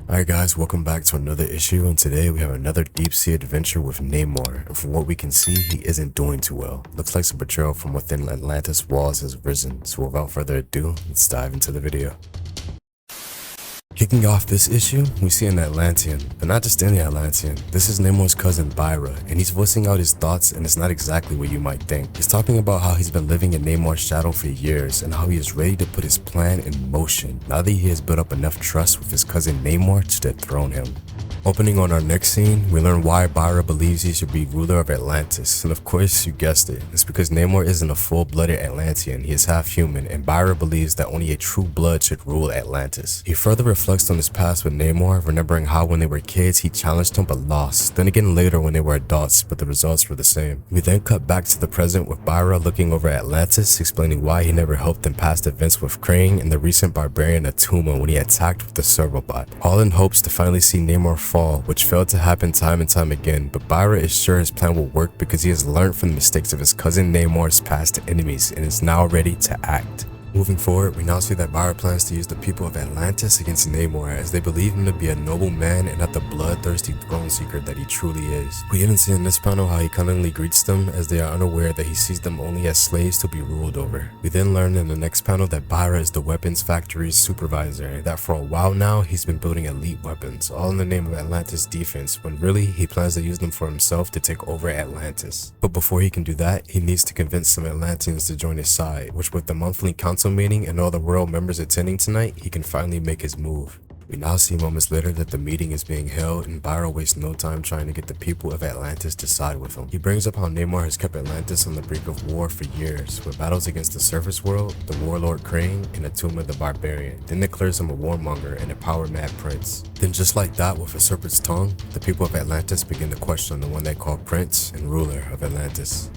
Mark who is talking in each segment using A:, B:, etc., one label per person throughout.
A: Alright guys, welcome back to another issue, and today we have another deep sea adventure with Namor, and from what we can see, he isn't doing too well. Looks like some betrayal from within Atlantis walls has risen, so without further ado, let's dive into the video. Kicking off this issue, we see an Atlantean, but not just any Atlantean. This is Namor's cousin Byrrah, and he's voicing out his thoughts, and it's not exactly what you might think. He's talking about how he's been living in Namor's shadow for years, and how he is ready to put his plan in motion, now that he has built up enough trust with his cousin Namor to dethrone him. Opening on our next scene, we learn why Byrrah believes he should be ruler of Atlantis, and of course, you guessed it, it's because Namor isn't a full-blooded Atlantean, he is half-human, and Byrrah believes that only a true blood should rule Atlantis. He further reflects on his past with Namor, remembering how when they were kids he challenged him but lost, then again later when they were adults, but the results were the same. We then cut back to the present with Byrrah looking over Atlantis, explaining why he never helped in past events with Crane and the recent barbarian Atuma when he attacked with the Servobot, all in hopes to finally see Namor fall, which failed to happen time and time again, but Byrrah is sure his plan will work because he has learned from the mistakes of his cousin Namor's past enemies and is now ready to act. Moving forward, we now see that Byrrah plans to use the people of Atlantis against Namor as they believe him to be a noble man and not the bloodthirsty throne seeker that he truly is. We even see in this panel how he cunningly greets them as they are unaware that he sees them only as slaves to be ruled over. We then learn in the next panel that Byrrah is the weapons factory's supervisor and that for a while now he's been building elite weapons, all in the name of Atlantis defense, when really he plans to use them for himself to take over Atlantis. But before he can do that, he needs to convince some Atlanteans to join his side, which with the monthly council meeting and all the royal members attending tonight, he can finally make his move. We now see moments later that the meeting is being held and Byrrah wastes no time trying to get the people of Atlantis to side with him. He brings up how Namor has kept Atlantis on the brink of war for years, with battles against the surface world, the warlord Crane, and Atuma the barbarian. Then declares him a warmonger and a power-mad prince. Then just like that, with a serpent's tongue, the people of Atlantis begin to question the one they call Prince and ruler of Atlantis.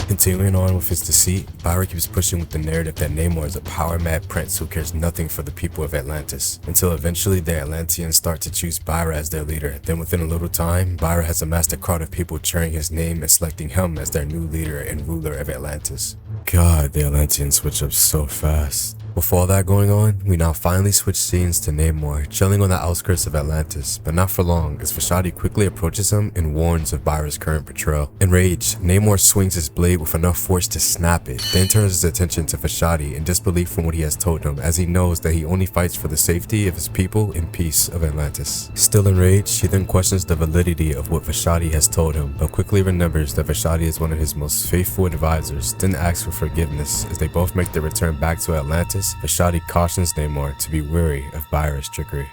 A: Continuing on with his deceit, Byrrah keeps pushing with the narrative that Namor is a power-mad prince who cares nothing for the people of Atlantis, until eventually the Atlanteans start to choose Byrrah as their leader. Then within a little time, Byrrah has amassed a crowd of people cheering his name and selecting him as their new leader and ruler of Atlantis. God, the Atlanteans switch up so fast. With all that going on, we now finally switch scenes to Namor, chilling on the outskirts of Atlantis, but not for long as Vashti quickly approaches him and warns of Byrrah's current betrayal. Enraged, Namor swings his blade with enough force to snap it, then turns his attention to Vashti in disbelief from what he has told him, as he knows that he only fights for the safety of his people and peace of Atlantis. Still enraged, he then questions the validity of what Vashti has told him, but quickly remembers that Vashti is one of his most faithful advisors, then asks for forgiveness. As they both make their return back to Atlantis, Vashti cautions Namor to be wary of Byrrah's trickery.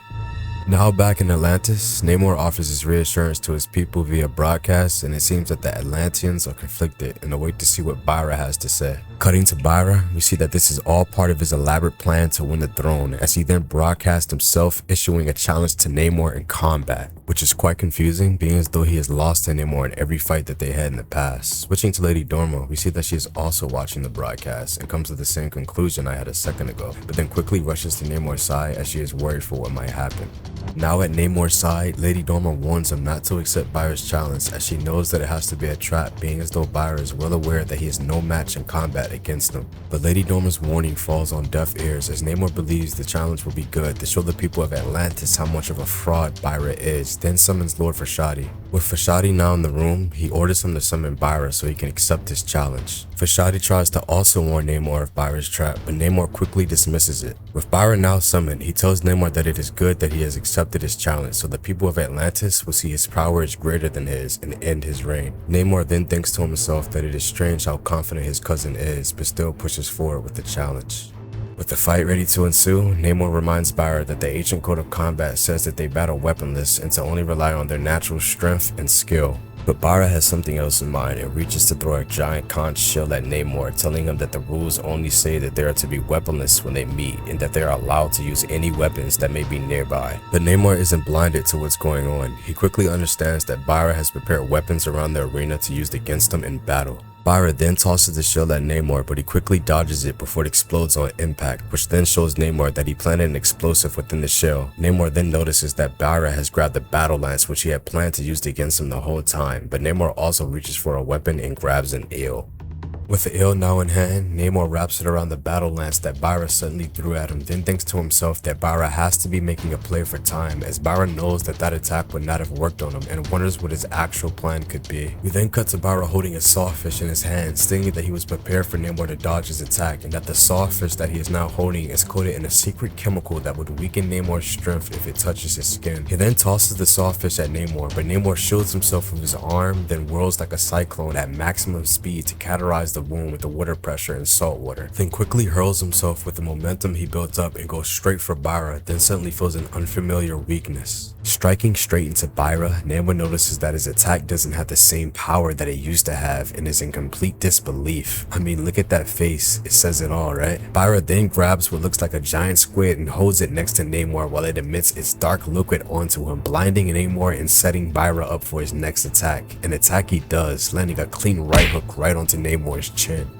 A: Now back in Atlantis, Namor offers his reassurance to his people via broadcast, and it seems that the Atlanteans are conflicted and await to see what Byrrah has to say. Cutting to Byrrah, we see that this is all part of his elaborate plan to win the throne, as he then broadcasts himself issuing a challenge to Namor in combat, which is quite confusing, being as though he has lost to Namor in every fight that they had in the past. Switching to Lady Dorma, we see that she is also watching the broadcast and comes to the same conclusion I had a second ago, but then quickly rushes to Namor's side as she is worried for what might happen. Now at Namor's side, Lady Dorma warns him not to accept Byrrah's challenge, as she knows that it has to be a trap, being as though Byrrah is well aware that he is no match in combat against him. But Lady Dorma's warning falls on deaf ears, as Namor believes the challenge will be good to show the people of Atlantis how much of a fraud Byrrah is, then summons Lord Vashti. With Vashti now in the room, he orders him to summon Byrrah so he can accept his challenge. Vashti tries to also warn Namor of Byrrah's trap, but Namor quickly dismisses it. With Byrrah now summoned, he tells Namor that it is good that he has accepted his challenge so the people of Atlantis will see his power is greater than his and end his reign. Namor then thinks to himself that it is strange how confident his cousin is, but still pushes forward with the challenge. With the fight ready to ensue, Namor reminds Byrrah that the ancient code of combat says that they battle weaponless and to only rely on their natural strength and skill. But Byrrah has something else in mind and reaches to throw a giant conch shell at Namor, telling him that the rules only say that they are to be weaponless when they meet and that they are allowed to use any weapons that may be nearby. But Namor isn't blinded to what's going on. He quickly understands that Byrrah has prepared weapons around the arena to use against him in battle. Byrrah then tosses the shield at Namor, but he quickly dodges it before it explodes on impact, which then shows Namor that he planted an explosive within the shell. Namor then notices that Byrrah has grabbed the battle lance which he had planned to use against him the whole time, but Namor also reaches for a weapon and grabs an eel. With the eel now in hand, Namor wraps it around the battle lance that Byrrah suddenly threw at him, then thinks to himself that Byrrah has to be making a play for time, as Byrrah knows that that attack would not have worked on him and wonders what his actual plan could be. We then cut to Byrrah holding a sawfish in his hand, stating that he was prepared for Namor to dodge his attack and that the sawfish that he is now holding is coated in a secret chemical that would weaken Namor's strength if it touches his skin. He then tosses the sawfish at Namor, but Namor shields himself with his arm, then whirls like a cyclone at maximum speed to cauterize the wound with the water pressure and salt water, then quickly hurls himself with the momentum he built up and goes straight for Byrrah, then suddenly feels an unfamiliar weakness. Striking straight into Byrrah, Namor notices that his attack doesn't have the same power that it used to have and is in complete disbelief. I mean, look at that face, it says it all, right? Byrrah then grabs what looks like a giant squid and holds it next to Namor while it emits its dark liquid onto him, blinding Namor and setting Byrrah up for his next attack. An attack he does, landing a clean right hook right onto Namor's chin.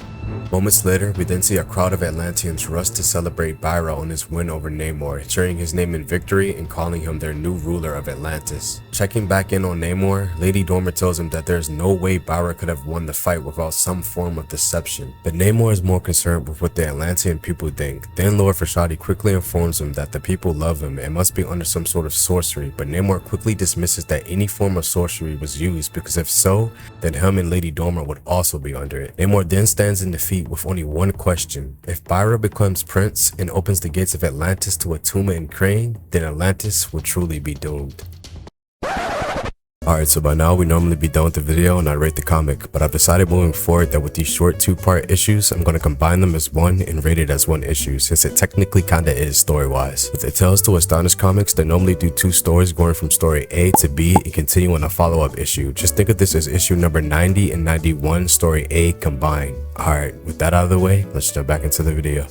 A: Moments later, we then see a crowd of Atlanteans rush to celebrate Byrrah on his win over Namor, cheering his name in victory and calling him their new ruler of Atlantis. Checking back in on Namor, Lady Dormer tells him that there's no way Byrrah could have won the fight without some form of deception, but Namor is more concerned with what the Atlantean people think. Then Lord Frashadi quickly informs him that the people love him and must be under some sort of sorcery, but Namor quickly dismisses that any form of sorcery was used, because if so, then him and Lady Dormer would also be under it. Namor then stands in defeat with only one question. If Byrrah becomes prince and opens the gates of Atlantis to Atuma and Crane, then Atlantis will truly be doomed. Alright, so by now we normally be done with the video and I rate the comic, but I've decided moving forward that with these short 2-part issues, I'm going to combine them as one and rate it as one issue, since it technically kinda is story-wise. With the Tales to Astonish comics, they normally do 2 stories going from story A to B and continue on a follow-up issue. Just think of this as issue number 90 and 91, story A combined. Alright, with that out of the way, let's jump back into the video.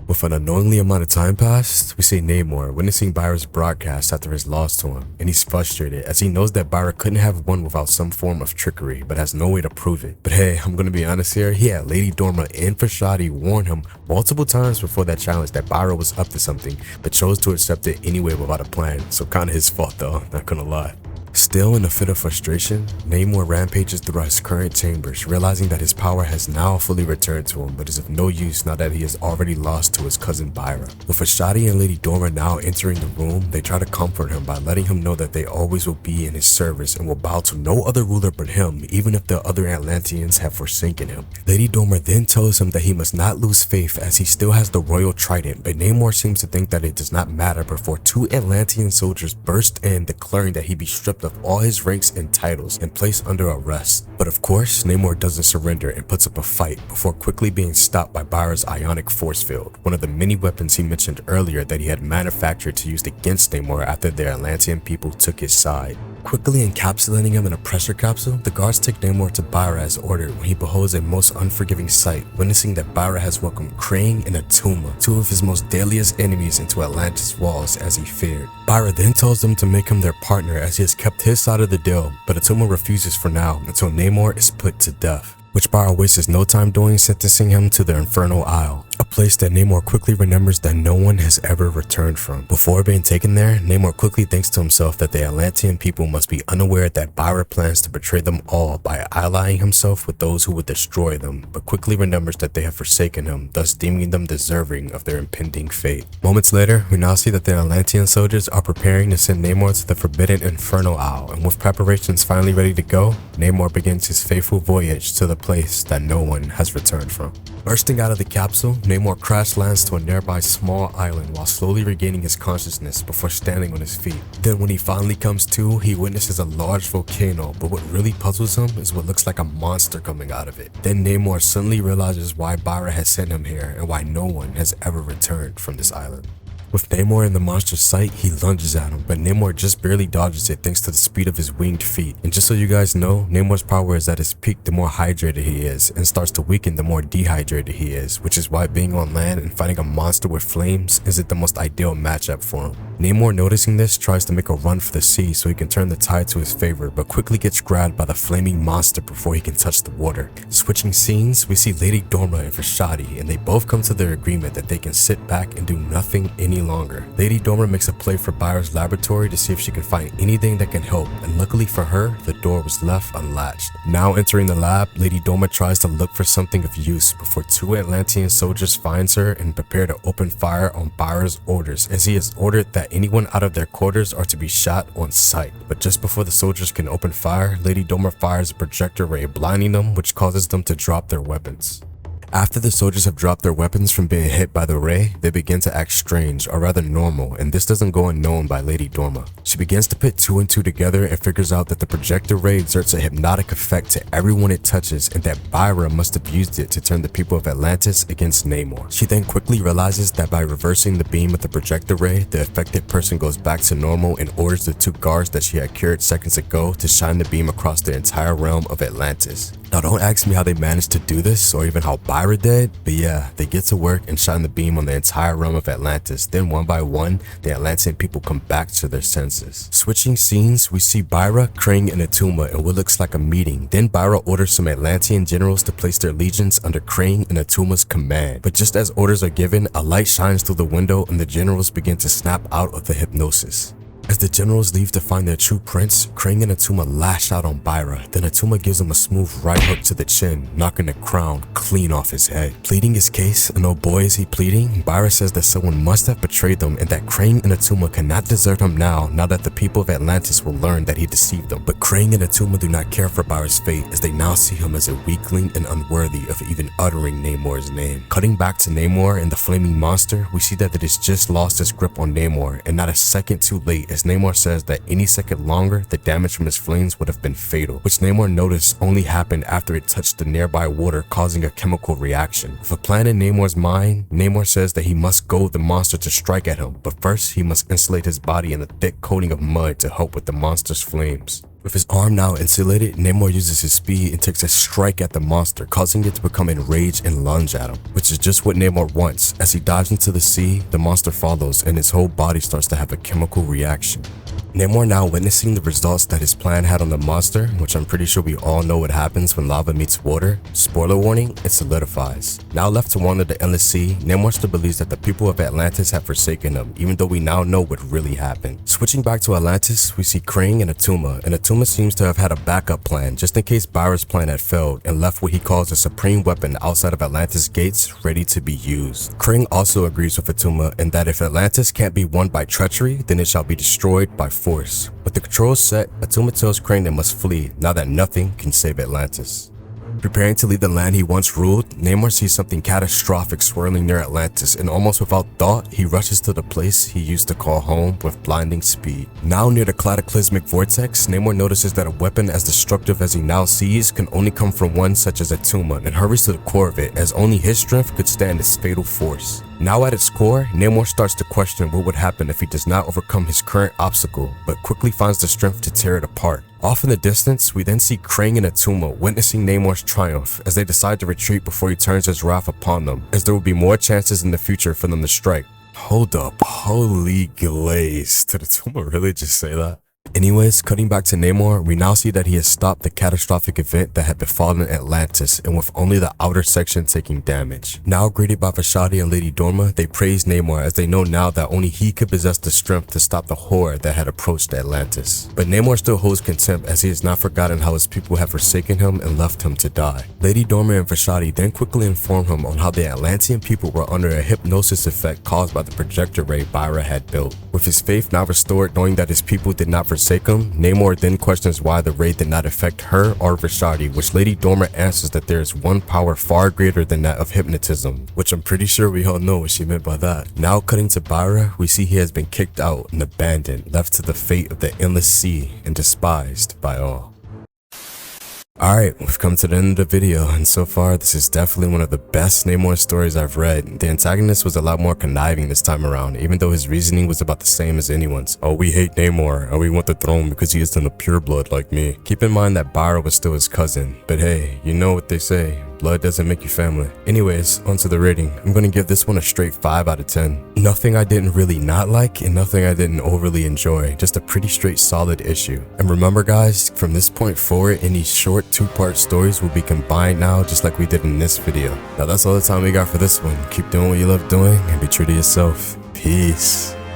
A: With an unknowingly amount of time passed, we see Namor witnessing Byrrah's broadcast after his loss to him, and he's frustrated as he knows that Byrrah couldn't have won without some form of trickery, but has no way to prove it. But hey, I'm gonna be honest here, he had Lady Dormer and Frashadi warn him multiple times before that challenge that Byrrah was up to something, but chose to accept it anyway without a plan, so kinda his fault though, not gonna lie. Still in a fit of frustration, Namor rampages throughout his current chambers, realizing that his power has now fully returned to him, but is of no use now that he has already lost to his cousin Byrrah. With Frashadi and Lady Dormer now entering the room, they try to comfort him by letting him know that they always will be in his service and will bow to no other ruler but him, even if the other Atlanteans have forsaken him. Lady Dormer then tells him that he must not lose faith as he still has the royal trident, but Namor seems to think that it does not matter before 2 Atlantean soldiers burst in, declaring that he be stripped of all his ranks and titles and placed under arrest. But of course, Namor doesn't surrender and puts up a fight before quickly being stopped by Byrrah's ionic force field, one of the many weapons he mentioned earlier that he had manufactured to use against Namor after the Atlantean people took his side. Quickly encapsulating him in a pressure capsule, the guards take Namor to Byrrah as ordered when he beholds a most unforgiving sight, witnessing that Byrrah has welcomed Crane and Atuma, 2 of his most deadliest enemies, into Atlantis' walls as he feared. Byrrah then tells them to make him their partner as he has kept his side of the deal, but Atuma refuses for now until Namor is put to death, which Byrrah wastes no time doing, sentencing him to the Infernal Isle, a place that Namor quickly remembers that no one has ever returned from. Before being taken there, Namor quickly thinks to himself that the Atlantean people must be unaware that Byrrah plans to betray them all by allying himself with those who would destroy them, but quickly remembers that they have forsaken him, thus deeming them deserving of their impending fate. Moments later, we now see that the Atlantean soldiers are preparing to send Namor to the forbidden Infernal Isle, and with preparations finally ready to go, Namor begins his fateful voyage to the place that no one has returned from. Bursting out of the capsule, Namor crash lands to a nearby small island while slowly regaining his consciousness before standing on his feet. Then when he finally comes to, he witnesses a large volcano, but what really puzzles him is what looks like a monster coming out of it. Then Namor suddenly realizes why Byrrah has sent him here and why no one has ever returned from this island. With Namor in the monster's sight, he lunges at him, but Namor just barely dodges it thanks to the speed of his winged feet. And just so you guys know, Namor's power is at its peak the more hydrated he is, and starts to weaken the more dehydrated he is, which is why being on land and fighting a monster with flames isn't the most ideal matchup for him. Namor, noticing this, tries to make a run for the sea so he can turn the tide to his favor, but quickly gets grabbed by the flaming monster before he can touch the water. Switching scenes, we see Lady Dormer and Frashadi, and they both come to their agreement that they can sit back and do nothing any any longer. Lady Dormer makes a play for Byrrah's laboratory to see if she can find anything that can help, and luckily for her, the door was left unlatched. Now entering the lab, Lady Dormer tries to look for something of use before two Atlantean soldiers finds her and prepare to open fire on Byrrah's orders, as he has ordered that anyone out of their quarters are to be shot on sight. But just before the soldiers can open fire, Lady Dormer fires a projector ray, blinding them, which causes them to drop their weapons. After the soldiers have dropped their weapons from being hit by the ray, they begin to act strange, or rather normal, and this doesn't go unknown by Lady Dormer. She begins to put two and two together and figures out that the projector ray exerts a hypnotic effect to everyone it touches, and that Byrrah must have used it to turn the people of Atlantis against Namor. She then quickly realizes that by reversing the beam of the projector ray, the affected person goes back to normal and orders the two guards that she had cured seconds ago to shine the beam across the entire realm of Atlantis. Now don't ask me how they managed to do this, or even how Byrrah did, but yeah, they get to work and shine the beam on the entire realm of Atlantis. Then one by one, the Atlantean people come back to their senses. Switching scenes, we see Byrrah, Krang, and Attuma in what looks like a meeting. Then Byrrah orders some Atlantean generals to place their legions under Krang and Attuma's command. But just as orders are given, a light shines through the window and the generals begin to snap out of the hypnosis. As the generals leave to find their true prince, Krang and Attuma lash out on Byrrah. Then Attuma gives him a smooth right hook to the chin, knocking the crown clean off his head. Pleading his case, and oh boy is he pleading, Byrrah says that someone must have betrayed them and that Krang and Attuma cannot desert him now that the people of Atlantis will learn that he deceived them. But Krang and Attuma do not care for Byrrah's fate, as they now see him as a weakling and unworthy of even uttering Namor's name. Cutting back to Namor and the flaming monster, we see that it has just lost its grip on Namor, and not a second too late, as Namor says that any second longer, the damage from his flames would have been fatal, which Namor noticed only happened after it touched the nearby water, causing a chemical reaction. With a plan in Namor's mind, Namor says that he must goad the monster to strike at him, but first he must insulate his body in a thick coating of mud to help with the monster's flames. With his arm now insulated, Namor uses his speed and takes a strike at the monster, causing it to become enraged and lunge at him, which is just what Namor wants. As he dives into the sea, the monster follows and his whole body starts to have a chemical reaction. Namor now witnessing the results that his plan had on the monster, which I'm pretty sure we all know what happens when lava meets water. Spoiler warning, it solidifies. Now left to wander the endless sea, Namor still believes that the people of Atlantis have forsaken him, even though we now know what really happened. Switching back to Atlantis, we see Krang and Attuma seems to have had a backup plan just in case Byrrah's plan had failed, and left what he calls a supreme weapon outside of Atlantis gates ready to be used. Krang also agrees with Attuma in that if Atlantis can't be won by treachery, then it shall be destroyed by force. With the controls set, Attuma tells Krang they must flee now that nothing can save Atlantis. Preparing to leave the land he once ruled, Namor sees something catastrophic swirling near Atlantis, and almost without thought, he rushes to the place he used to call home with blinding speed. Now near the cataclysmic vortex, Namor notices that a weapon as destructive as he now sees can only come from one such as Attuma, and hurries to the core of it, as only his strength could stand its fatal force. Now at its core, Namor starts to question what would happen if he does not overcome his current obstacle, but quickly finds the strength to tear it apart. Off in the distance, we then see Krang and Attuma witnessing Namor's triumph as they decide to retreat before he turns his wrath upon them, as there will be more chances in the future for them to strike. Hold up, holy glaze, did Attuma really just say that? Anyways, cutting back to Namor, we now see that he has stopped the catastrophic event that had befallen Atlantis, and with only the outer section taking damage. Now greeted by Vashti and Lady Dormer, they praise Namor as they know now that only he could possess the strength to stop the horror that had approached Atlantis. But Namor still holds contempt as he has not forgotten how his people have forsaken him and left him to die. Lady Dormer and Vashti then quickly inform him on how the Atlantean people were under a hypnosis effect caused by the projector ray Byrrah had built. With his faith now restored, knowing that his people did not forsake him, Namor then questions why the ray did not affect her or Vashti, which Lady Dormer answers that there is one power far greater than that of hypnotism, which I'm pretty sure we all know what she meant by that. Now cutting to Byrrah, we see he has been kicked out and abandoned, left to the fate of the endless sea and despised by all. Alright, we've come to the end of the video, and so far this is definitely one of the best Namor stories I've read. The antagonist was a lot more conniving this time around, even though his reasoning was about the same as anyone's. Oh, we hate Namor, and we want the throne because he isn't a pureblood like me. Keep in mind that Byrrah was still his cousin, but hey, you know what they say, blood doesn't make you family. Anyways, onto the rating. I'm gonna give this one a straight 5 out of 10. Nothing I didn't really not like, and nothing I didn't overly enjoy, just a pretty straight solid issue. And remember guys, from this point forward, any short 2-part stories will be combined now just like we did in this video. Now that's all the time we got for this one. Keep doing what you love doing and be true to yourself. Peace.